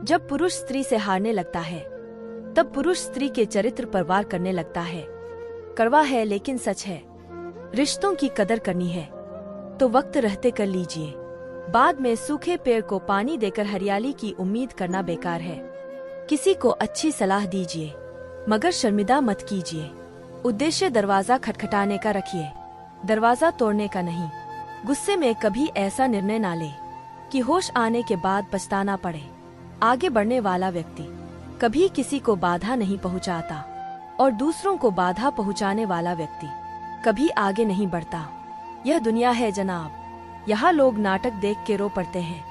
जब पुरुष स्त्री से हारने लगता है तब पुरुष स्त्री के चरित्र पर वार करने लगता है। कड़वा है लेकिन सच है। रिश्तों की कदर करनी है तो वक्त रहते कर लीजिए। बाद में सूखे पेड़ को पानी देकर हरियाली की उम्मीद करना बेकार है। किसी को अच्छी सलाह दीजिए मगर शर्मिंदा मत कीजिए। उद्देश्य दरवाजा खटखटाने का रखिए, दरवाजा तोड़ने का नहीं। गुस्से में कभी ऐसा निर्णय ना ले कि होश आने के बाद पछताना पड़े। आगे बढ़ने वाला व्यक्ति कभी किसी को बाधा नहीं पहुंचाता और दूसरों को बाधा पहुंचाने वाला व्यक्ति कभी आगे नहीं बढ़ता। यह दुनिया है जनाब, यहाँ लोग नाटक देख के रो पड़ते हैं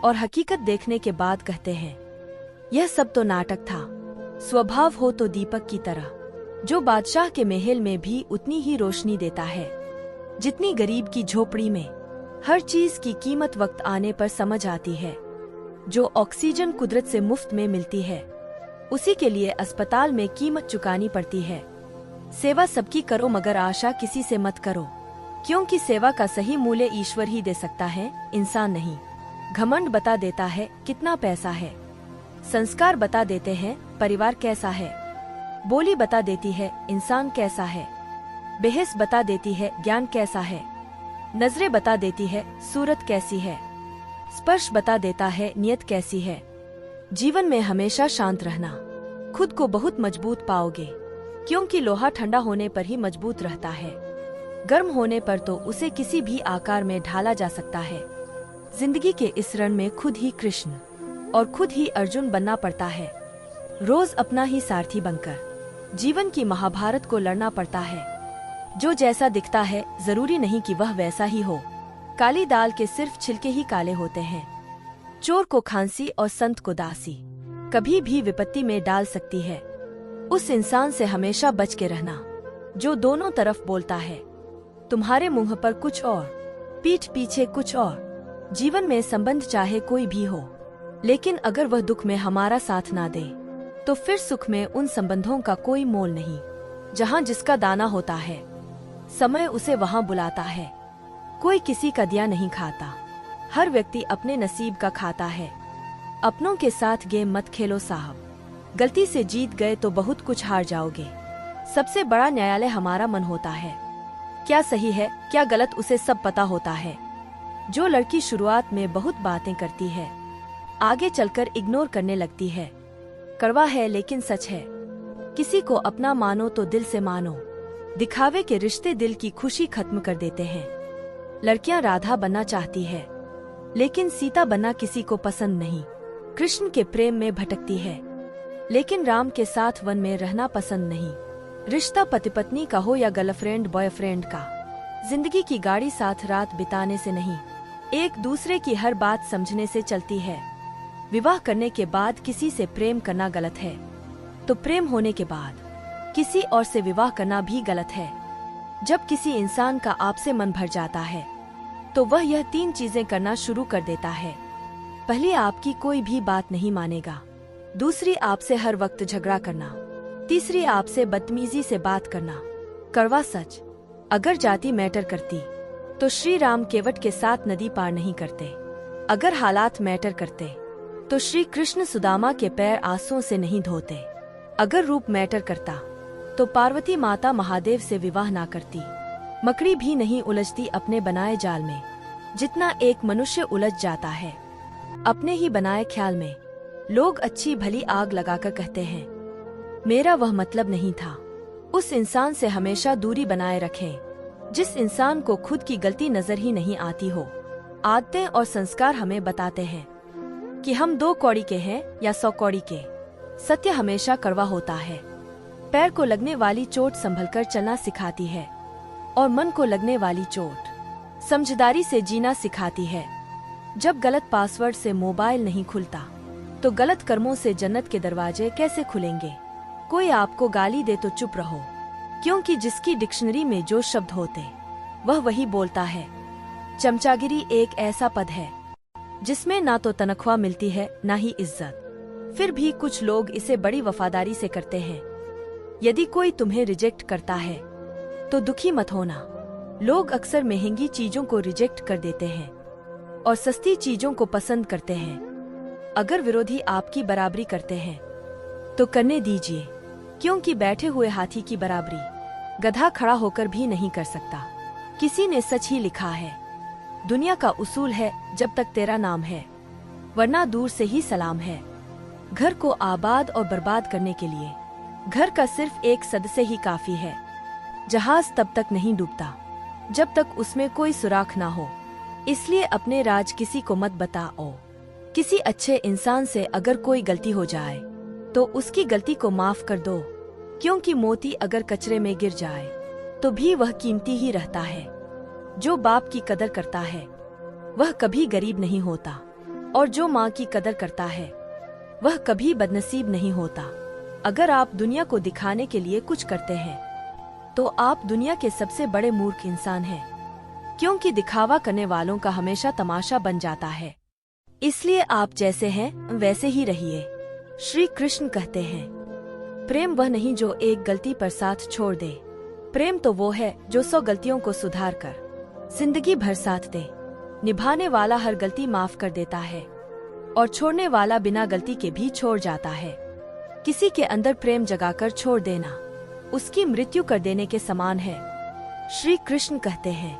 और हकीकत देखने के बाद कहते हैं यह सब तो नाटक था। स्वभाव हो तो दीपक की तरह, जो बादशाह के महल में भी उतनी ही रोशनी देता है जितनी गरीब की झोपड़ी में। हर चीज की कीमत वक्त आने पर समझ आती है। जो ऑक्सीजन कुदरत से मुफ्त में मिलती है उसी के लिए अस्पताल में कीमत चुकानी पड़ती है। सेवा सबकी करो मगर आशा किसी से मत करो, क्योंकि सेवा का सही मूल्य ईश्वर ही दे सकता है, इंसान नहीं। घमंड बता देता है कितना पैसा है, संस्कार बता देते हैं परिवार कैसा है, बोली बता देती है इंसान कैसा है, बहस बता देती है ज्ञान कैसा है, नजरें बता देती है सूरत कैसी है, स्पर्श बता देता है नियत कैसी है। जीवन में हमेशा शांत रहना, खुद को बहुत मजबूत पाओगे, क्योंकि लोहा ठंडा होने पर ही मजबूत रहता है। गर्म होने पर तो उसे किसी भी आकार में ढाला जा सकता है। जिंदगी के इस रण में खुद ही कृष्ण और खुद ही अर्जुन बनना पड़ता है। रोज अपना ही सारथी बनकर जीवन की महाभारत को लड़ना पड़ता है। जो जैसा दिखता है जरूरी नहीं कि वह वैसा ही हो। काली दाल के सिर्फ छिलके ही काले होते हैं। चोर को खांसी और संत को दासी कभी भी विपत्ति में डाल सकती है। उस इंसान से हमेशा बच के रहना जो दोनों तरफ बोलता है, तुम्हारे मुंह पर कुछ और पीठ पीछे कुछ और। जीवन में संबंध चाहे कोई भी हो, लेकिन अगर वह दुख में हमारा साथ ना दे तो फिर सुख में उन संबंधों का कोई मोल नहीं। जहाँ जिसका दाना होता है समय उसे वहाँ बुलाता है। कोई किसी का दिया नहीं खाता, हर व्यक्ति अपने नसीब का खाता है। अपनों के साथ गेम मत खेलो साहब, गलती से जीत गए तो बहुत कुछ हार जाओगे। सबसे बड़ा न्यायालय हमारा मन होता है। क्या सही है क्या गलत उसे सब पता होता है। जो लड़की शुरुआत में बहुत बातें करती है आगे चलकर इग्नोर करने लगती है। कड़वा है लेकिन सच है। किसी को अपना मानो तो दिल से मानो। दिखावे के रिश्ते दिल की खुशी खत्म कर देते हैं। लड़कियां राधा बनना चाहती है लेकिन सीता बनना किसी को पसंद नहीं। कृष्ण के प्रेम में भटकती है लेकिन राम के साथ वन में रहना पसंद नहीं। रिश्ता पति पत्नी का हो या गर्लफ्रेंड बॉयफ्रेंड का, जिंदगी की गाड़ी साथ रात बिताने से नहीं, एक दूसरे की हर बात समझने से चलती है। विवाह करने के बाद किसी से प्रेम करना गलत है तो प्रेम होने के बाद किसी और से विवाह करना भी गलत है। जब किसी इंसान का आपसे मन भर जाता है तो वह यह 3 चीजें करना शुरू कर देता है। पहली, आपकी कोई भी बात नहीं मानेगा। दूसरी, आपसे हर वक्त झगड़ा करना। तीसरी, आपसे बदतमीजी से बात करना। कड़वा सच, अगर जाति मैटर करती तो श्री राम केवट के साथ नदी पार नहीं करते। अगर हालात मैटर करते तो श्री कृष्ण सुदामा के पैर आंसुओं से नहीं धोते। अगर रूप मैटर करता तो पार्वती माता महादेव से विवाह ना करती। मकड़ी भी नहीं उलझती अपने बनाए जाल में जितना एक मनुष्य उलझ जाता है अपने ही बनाए ख्याल में। लोग अच्छी भली आग लगाकर कहते हैं मेरा वह मतलब नहीं था। उस इंसान से हमेशा दूरी बनाए रखें जिस इंसान को खुद की गलती नजर ही नहीं आती हो। आदतें और संस्कार हमें बताते हैं कि हम 2 कौड़ी के हैं या 100 कौड़ी के। सत्य हमेशा कड़वा होता है। पैर को लगने वाली चोट संभलकर चलना सिखाती है और मन को लगने वाली चोट समझदारी से जीना सिखाती है। जब गलत पासवर्ड से मोबाइल नहीं खुलता तो गलत कर्मों से जन्नत के दरवाजे कैसे खुलेंगे। कोई आपको गाली दे तो चुप रहो, क्योंकि जिसकी डिक्शनरी में जो शब्द होते वह वही बोलता है। चमचागिरी एक ऐसा पद है जिसमें ना तो तनख्वाह मिलती है ना ही इज्जत, फिर भी कुछ लोग इसे बड़ी वफादारी से करते हैं। यदि कोई तुम्हें रिजेक्ट करता है तो दुखी मत होना। लोग अक्सर महंगी चीजों को रिजेक्ट कर देते हैं और सस्ती चीजों को पसंद करते हैं। अगर विरोधी आपकी बराबरी करते हैं तो करने दीजिए, क्योंकि बैठे हुए हाथी की बराबरी गधा खड़ा होकर भी नहीं कर सकता। किसी ने सच ही लिखा है, दुनिया का उसूल है जब तक तेरा नाम है, वरना दूर से ही सलाम है। घर को आबाद और बर्बाद करने के लिए घर का सिर्फ एक सदस्य ही काफी है। जहाज तब तक नहीं डूबता जब तक उसमें कोई सुराख ना हो। इसलिए अपने राज किसी को मत बताओ। किसी अच्छे इंसान से अगर कोई गलती हो जाए तो उसकी गलती को माफ कर दो, क्योंकि मोती अगर कचरे में गिर जाए तो भी वह कीमती ही रहता है। जो बाप की कदर करता है वह कभी गरीब नहीं होता, और जो माँ की कदर करता है वह कभी बदनसीब नहीं होता। अगर आप दुनिया को दिखाने के लिए कुछ करते हैं तो आप दुनिया के सबसे बड़े मूर्ख इंसान हैं, क्योंकि दिखावा करने वालों का हमेशा तमाशा बन जाता है। इसलिए आप जैसे हैं वैसे ही रहिए। श्री कृष्ण कहते हैं, प्रेम वह नहीं जो एक गलती पर साथ छोड़ दे, प्रेम तो वो है जो 100 गलतियों को सुधार कर जिंदगी भर साथ दे। निभाने वाला हर गलती माफ कर देता है और छोड़ने वाला बिना गलती के भी छोड़ जाता है। किसी के अंदर प्रेम जगाकर छोड़ देना उसकी मृत्यु कर देने के समान है। श्री कृष्ण कहते हैं,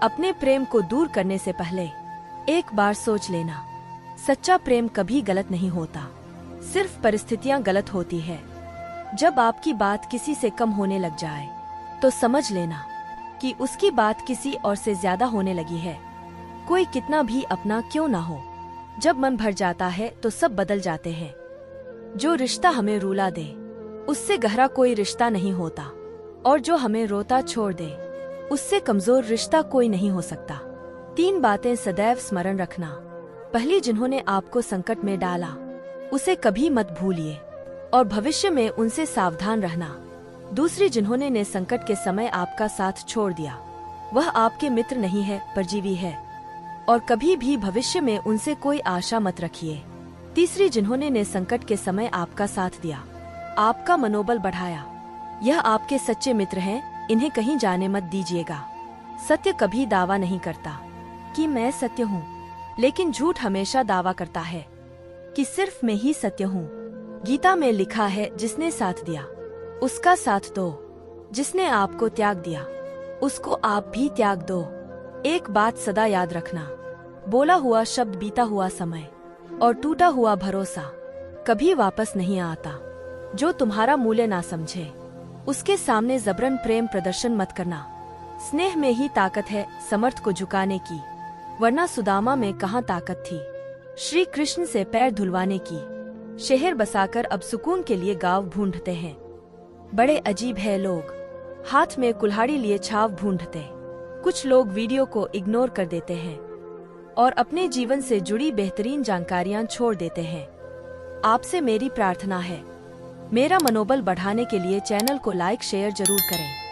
अपने प्रेम को दूर करने से पहले एक बार सोच लेना। सच्चा प्रेम कभी गलत नहीं होता, सिर्फ परिस्थितियां गलत होती है। जब आपकी बात किसी से कम होने लग जाए तो समझ लेना कि उसकी बात किसी और से ज्यादा होने लगी है। कोई कितना भी अपना क्यों ना हो, जब मन भर जाता है तो सब बदल जाते हैं। जो रिश्ता हमें रुला दे उससे गहरा कोई रिश्ता नहीं होता, और जो हमें रोता छोड़ दे उससे कमजोर रिश्ता कोई नहीं हो सकता। 3 बातें सदैव स्मरण रखना। पहली, जिन्होंने आपको संकट में डाला उसे कभी मत भूलिए और भविष्य में उनसे सावधान रहना। दूसरी, जिन्होंने ने संकट के समय आपका साथ छोड़ दिया वह आपके मित्र नहीं है, परजीवी है, और कभी भी भविष्य में उनसे कोई आशा मत रखिए। तीसरी, जिन्होंने ने संकट के समय आपका साथ दिया, आपका मनोबल बढ़ाया, यह आपके सच्चे मित्र हैं, इन्हें कहीं जाने मत दीजिएगा। सत्य कभी दावा नहीं करता कि मैं सत्य हूँ, लेकिन झूठ हमेशा दावा करता है कि सिर्फ मैं ही सत्य हूँ। गीता में लिखा है, जिसने साथ दिया उसका साथ दो, जिसने आपको त्याग दिया उसको आप भी त्याग दो। एक बात सदा याद रखना, बोला हुआ शब्द, बीता हुआ समय और टूटा हुआ भरोसा कभी वापस नहीं आता। जो तुम्हारा मूल्य ना समझे उसके सामने जबरन प्रेम प्रदर्शन मत करना। स्नेह में ही ताकत है समर्थ को झुकाने की, वरना सुदामा में कहाँ ताकत थी श्री कृष्ण से पैर धुलवाने की। शहर बसाकर अब सुकून के लिए गांव ढूंढते हैं। बड़े अजीब है लोग, हाथ में कुल्हाड़ी लिए छाव ढूंढते। कुछ लोग वीडियो को इग्नोर कर देते हैं और अपने जीवन से जुड़ी बेहतरीन जानकारियां छोड़ देते हैं। आपसे मेरी प्रार्थना है, मेरा मनोबल बढ़ाने के लिए चैनल को लाइक शेयर जरूर करें।